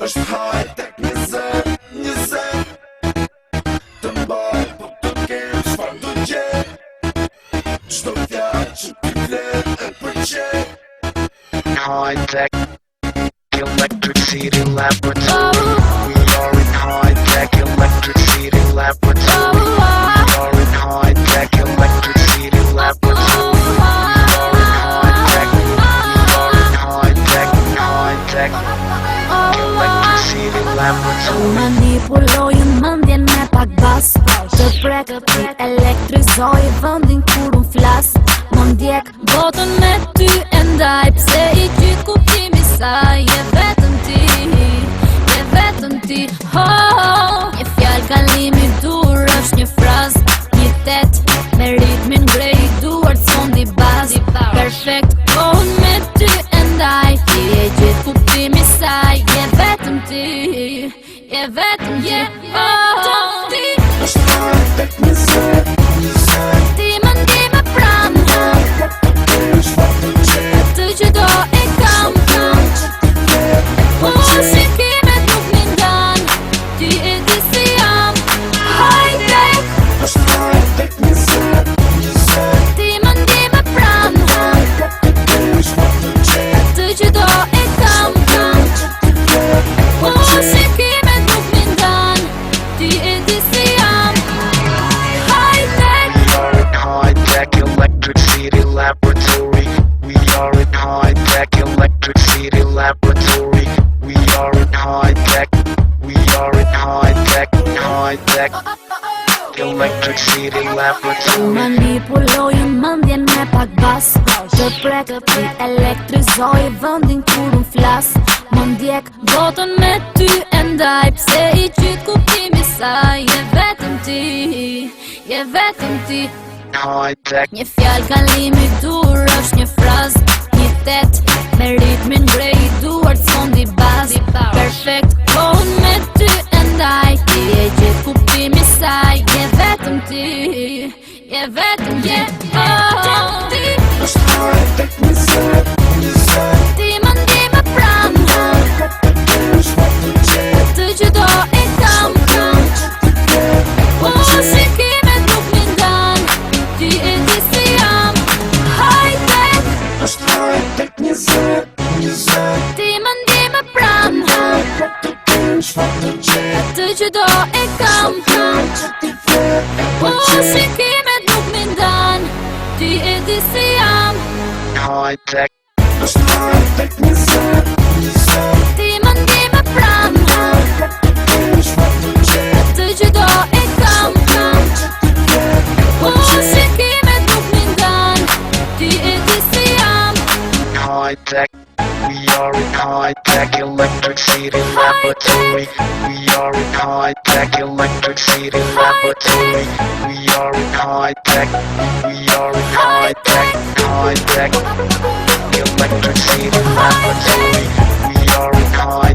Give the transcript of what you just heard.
është high-tech 20 Të mbaj, po të kemë çfarë do gjenë Çdo fjalë që ti flet e përqej High-tech Electric City Laboratory. We are in high-tech Electric City Laboratory. We are in high-tech Electric City Laboratory. We are in high-tech Electric City Laboratory. Manipulojnë mendjen me pak bas Të prek, elektrizoj vëndin kur unë flas Më ndjek botën me ty e ndaj Pse i gjithë kuptimi saj Je vetëm ti Një fjallë kalimi dur është një fraz Një tet me ritmin grej I duart sondi baz Perfekt kohën me ty e ndaj Ti e gjithë kuptimi saj Je vetëm ti është high-tech 20 Ti më ndi me pranë çfarë do gjenë Të që do e kam Po si kimet nuk më ndan Ti e di si jam High-tech është high-tech 20 Ti më ndi me pranë çfarë do gjenë Të që do e kam Po si kimet nuk më ndan Ti e di si jam High-tech We are in high-tech Electric City Laboratory. We are in high-tech Electric City Laboratory. We are in high-tech. We are in high-tech Electric City Laboratory. Manipulojnë mendjen me pak bas Të prek, elektrizoj vëndin kur unë flas Më ndjek botën me ty e ndaj Pse i gjithë kuptimi saj Je vetëm ti High-tech Një fjallë kalimi dur është një fraz Një tet me ritmin grej I duart sondi baz Perfekt kohën me ty e ndaj Ti e gjithë kuptimi saj Je vetëm ti është high-tech 20 Ti më ndi me pranë çfarë do gjenë Të që do e kam Po si kimet nuk më ndan Ti e di si jam High-tech është high-tech 20 Ti më ndi me pranë çfarë do gjenë Të që do e kam Po si kimet nuk më ndan Ti e di si jam High-tech është high-tech 20 Ti më ndi me pranë çfarë do gjenë Të që do e kam Po si kimet nuk më ndan Ti e di si jam High-tech. We are in high-tech Electric City Laboratory. We are in high-tech Electric City Laboratory. We are in high-tech. We are in high-tech Electric City Laboratory. We are in high